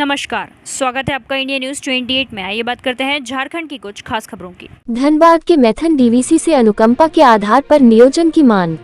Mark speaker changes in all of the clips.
Speaker 1: नमस्कार, स्वागत है आपका इंडिया न्यूज 28 में। आइए बात करते हैं झारखंड की कुछ खास खबरों की।
Speaker 2: धनबाद के मैथन डीवीसी से अनुकंपा के आधार पर नियोजन की मांग।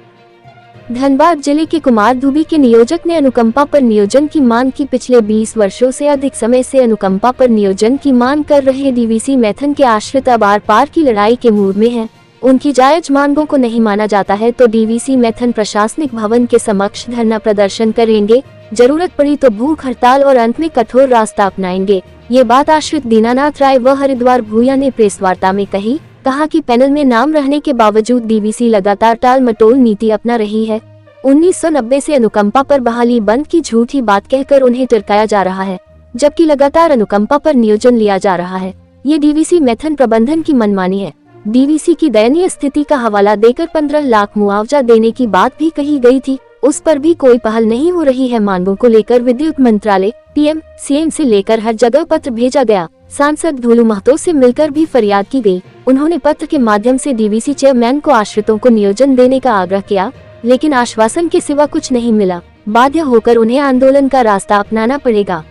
Speaker 2: धनबाद जिले के कुमार दुबी के नियोजक ने अनुकंपा पर नियोजन की मांग की। पिछले 20 वर्षों से अधिक समय से अनुकंपा पर नियोजन की मांग कर रहे डीवीसी मैथन के आश्रित अब आर पार की लड़ाई के मूड में हैं। उनकी जायज मांगों को नहीं माना जाता है तो डीवीसी मैथन प्रशासनिक भवन के समक्ष धरना प्रदर्शन करेंगे। जरूरत पड़ी तो भूख हड़ताल और अंत में कठोर रास्ता अपनाएंगे। ये बात आश्रित दीनानाथ राय व हरिद्वार भूया ने प्रेस वार्ता में कहा कि पैनल में नाम रहने के बावजूद डीवीसी लगातार टाल मटोल नीति अपना रही है। 1990 से अनुकंपा पर बहाली बंद की झूठी बात कहकर उन्हें टरकाया जा रहा है, जबकि लगातार अनुकंपा पर नियोजन लिया जा रहा है। ये डीवीसी मैथन प्रबंधन की मनमानी है। डीवीसी की दयनीय स्थिति का हवाला देकर 15 लाख मुआवजा देने की बात भी कही गई थी, उस पर भी कोई पहल नहीं हो रही है। मांगों को लेकर विद्युत मंत्रालय, पीएम, सीएम से लेकर हर जगह पत्र भेजा गया। सांसद धूलू महतो से मिलकर भी फरियाद की गई। उन्होंने पत्र के माध्यम से डीवीसी चेयरमैन को आश्रितों को नियोजन देने का आग्रह किया, लेकिन आश्वासन के सिवा कुछ नहीं मिला। बाध्य होकर उन्हें आंदोलन का रास्ता अपनाना पड़ेगा।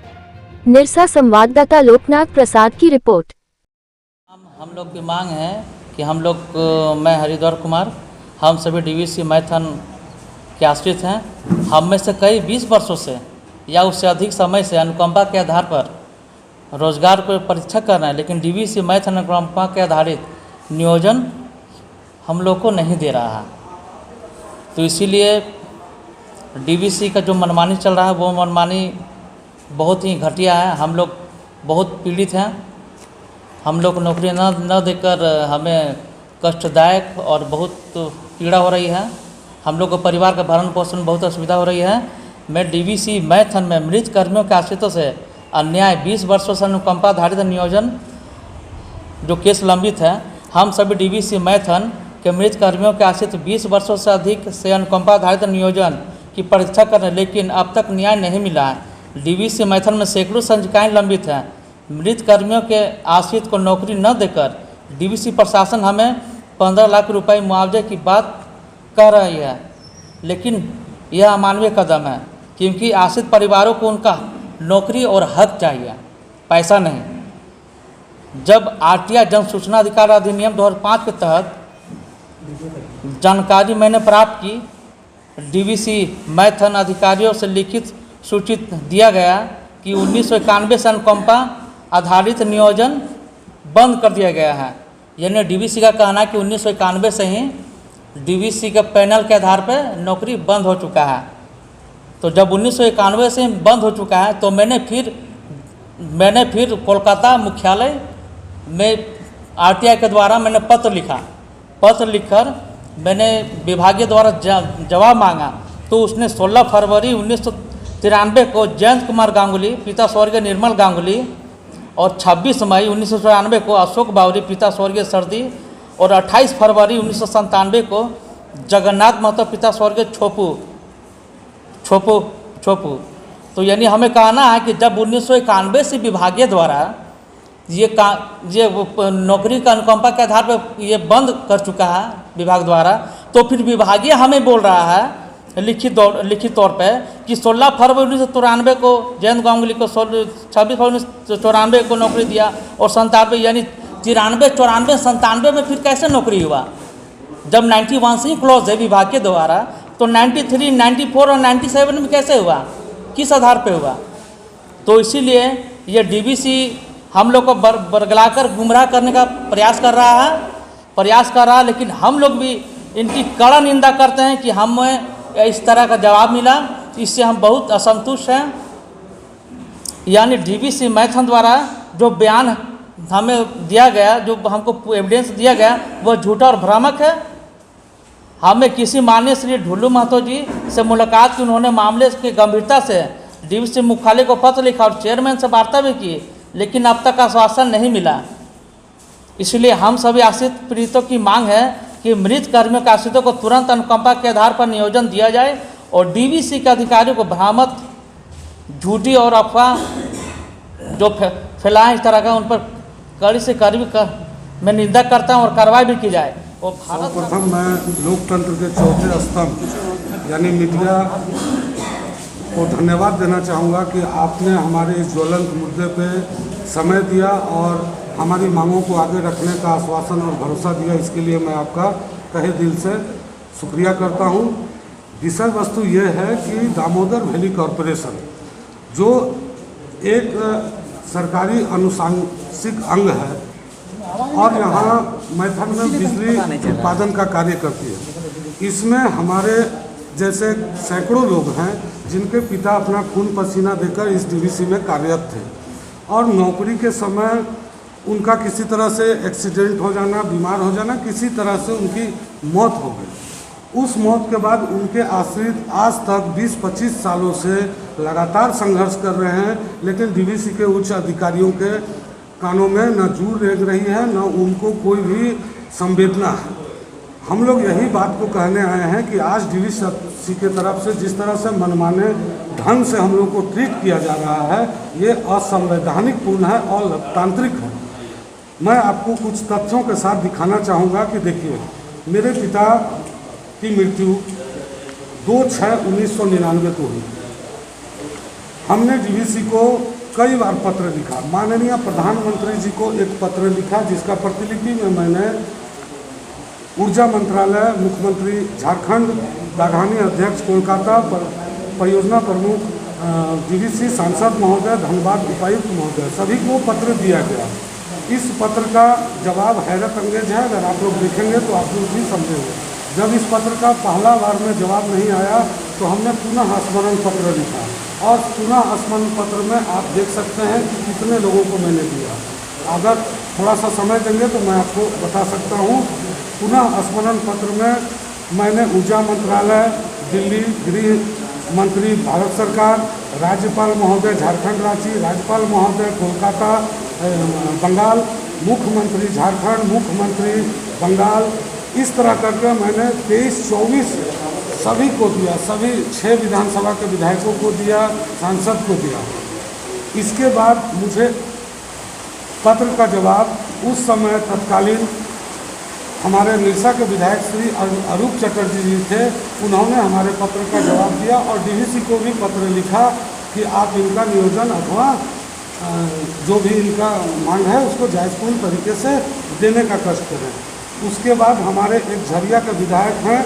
Speaker 2: निरसा संवाददाता लोकनाथ प्रसाद की रिपोर्ट।
Speaker 3: हम लोग की मांग है कि मैं हरिद्वार कुमार, हम सभी डीवीसी मैथन के आश्रित हैं। हम में से कई 20 वर्षों से या उससे अधिक समय से अनुकंपा के आधार पर रोजगार को परीक्षा कर रहे हैं, लेकिन डीवीसी मैथन अनुकंपा के आधारित नियोजन हम लोग को नहीं दे रहा है। तो इसीलिए डीवीसी का जो मनमानी चल रहा है वो मनमानी बहुत ही घटिया है। हम लोग बहुत पीड़ित हैं। हम लोग को नौकरी न देकर हमें कष्टदायक और बहुत पीड़ा हो रही है। हम लोग को परिवार का भरण पोषण बहुत असुविधा हो रही है। मैं डीवीसी मैथन में मृत कर्मियों के आश्रितों से अन्याय 20 वर्षों से अनुकंपा आधारित नियोजन जो केस लंबित है, हम सभी डीवीसी मैथन के मृत कर्मियों के आश्रित 20 वर्षों से अधिक से अनुकंपा आधारित नियोजन की परीक्षा कर रहे हैं, लेकिन अब तक न्याय नहीं मिला है। डीवीसी मैथन में सैकड़ों संचिकाएँ लंबित हैं। मृत कर्मियों के आश्रित को नौकरी न देकर डीवीसी प्रशासन हमें 15 लाख रुपए मुआवजे की बात कह रही है, लेकिन यह अमानवीय कदम है, क्योंकि आश्रित परिवारों को उनका नौकरी और हक चाहिए, पैसा नहीं। जब आरटीआई जन सूचना अधिकार अधिनियम 2005 के तहत जानकारी मैंने प्राप्त की, डीवीसी मैथन अधिकारियों से लिखित सूचित दिया गया कि 1991 से अनुकंपा आधारित नियोजन बंद कर दिया गया है। यानी डीवीसी का कहना है कि 1991 से ही डीवीसी के पैनल के आधार पर नौकरी बंद हो चुका है। तो जब 1991 से बंद हो चुका है तो मैंने फिर कोलकाता मुख्यालय में आरटीआई के द्वारा मैंने पत्र लिखकर मैंने विभागीय द्वारा जवाब मांगा। तो उसने 16 फरवरी 1993 को जयंत कुमार गांगुली पिता स्वर्गीय निर्मल गांगुली और 26 मई 1994 को अशोक बावरी पिता स्वर्गीय सरदी और 28 फरवरी 1997 को जगन्नाथ महतो पिता स्वर्गीय छोपू। तो यानी हमें कहना है कि जब 1991 से विभागीय द्वारा ये नौकरी का अनुकंपा के आधार पर ये बंद कर चुका है विभाग द्वारा, तो फिर विभागीय हमें बोल रहा है लिखित तौर पे कि 16 फरवरी 1993 को जयंत गांगुली को 26 फरवरी 1994 को नौकरी दिया और 97 यानी 93, 94, 97 में फिर कैसे नौकरी हुआ? जब 91 से ही क्लोज है विभाग के द्वारा, तो 93, 94 और 97 में कैसे हुआ? किस आधार पे हुआ? तो इसीलिए ये डीवीसी हम लोग को बरगलाकर गुमराह करने का प्रयास कर रहा है, लेकिन हम लोग भी इनकी कड़ा निंदा करते हैं कि हमें इस तरह का जवाब मिला। इससे हम बहुत असंतुष्ट हैं। यानी डीवीसी मैथन द्वारा जो बयान हमें दिया गया, जो हमको एविडेंस दिया गया, वह झूठा और भ्रामक है। हमें किसी माननीय श्री ढुल्लू महतो जी से मुलाकात की, उन्होंने मामले की गंभीरता से डीवीसी मुख्यालय को पत्र लिखा और चेयरमैन से वार्ता भी की, लेकिन अब तक आश्वासन नहीं मिला। इसलिए हम सभी आश्रित पीड़ितों की मांग है कि मृत कर्मियों के आश्रितों को तुरंत अनुकंपा के आधार पर नियोजन दिया जाए और डीवीसी के अधिकारियों को भ्रामक, झूठी और अफवाह जो फैलाएं इस तरह का, उन पर कड़ी से कड़ी मैं निंदा करता हूं और कार्रवाई भी की जाए। और
Speaker 4: सर्वप्रथम मैं लोकतंत्र के चौथे स्तंभ यानी मीडिया को धन्यवाद देना चाहूँगा कि आपने हमारे इस ज्वलंत मुद्दे पे समय दिया और हमारी मांगों को आगे रखने का आश्वासन और भरोसा दिया। इसके लिए मैं आपका तहे दिल से शुक्रिया करता हूँ। विषय वस्तु ये है कि दामोदर वैली कॉरपोरेशन जो एक सरकारी अनुशासिक अंग है और यहाँ मैथन में बिजली उत्पादन का कार्य करती है। इसमें हमारे जैसे सैकड़ों लोग हैं जिनके पिता अपना खून पसीना देकर इस डीवीसी में कार्यरत थे और नौकरी के समय उनका किसी तरह से एक्सीडेंट हो जाना, बीमार हो जाना, किसी तरह से उनकी मौत हो गई। उस मौत के बाद उनके आश्रित आज तक 20-25 सालों से लगातार संघर्ष कर रहे हैं, लेकिन डीवीसी के उच्च अधिकारियों के कानों में न जू रेंग रही है, न उनको कोई भी संवेदना है। हम लोग यही बात को कहने आए हैं कि आज डीवीसी के तरफ से जिस तरह से मनमाने ढंग से हम लोग को ट्रीट किया जा रहा है, ये असंवैधानिक पूर्ण है और लोकतांत्रिक है। मैं आपको कुछ तथ्यों के साथ दिखाना चाहूँगा कि देखिए, मेरे पिता की मृत्यु 2/6/1999 को हुई। हमने डीवीसी को कई बार पत्र लिखा, माननीय प्रधानमंत्री जी को एक पत्र लिखा जिसका प्रतिलिपि में मैंने ऊर्जा मंत्रालय, मुख्यमंत्री झारखंड, राजधानी अध्यक्ष कोलकाता, परियोजना प्रमुख डीवीसी, सांसद महोदय, धनबाद उपायुक्त महोदय, सभी को पत्र दिया गया। इस पत्र का जवाब हैरत अंगेज है। अगर आप लोग देखेंगे तो आप लोग भी समझेंगे। जब इस पत्र का पहला बार में जवाब नहीं आया तो हमने पुनः स्मरण पत्र लिखा और पुनः स्मरण पत्र में आप देख सकते हैं कि कितने लोगों को मैंने दिया। अगर थोड़ा सा समय देंगे तो मैं आपको बता सकता हूँ। पुनः स्मरण पत्र में मैंने ऊर्जा मंत्रालय, दिल्ली, गृह मंत्री भारत सरकार, राज्यपाल महोदय झारखंड रांची, राज्यपाल महोदय कोलकाता बंगाल, मुख्यमंत्री झारखंड, मुख्यमंत्री बंगाल, इस तरह करके मैंने 23-24 सभी को दिया, सभी 6 विधानसभा के विधायकों को दिया, सांसद को दिया। इसके बाद मुझे पत्र का जवाब उस समय तत्कालीन हमारे निरसा के विधायक श्री अरूप चटर्जी जी थे, उन्होंने हमारे पत्र का जवाब दिया और डीवीसी को भी पत्र लिखा कि आप इनका नियोजन अथवा जो भी इनका मांग है उसको जायज़पूर्ण तरीके से देने का कष्ट करें। उसके बाद हमारे एक झरिया के विधायक हैं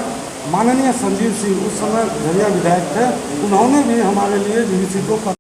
Speaker 4: माननीय संजीव सिंह, उस समय झरिया विधायक थे, उन्होंने भी हमारे लिए डीवीसी को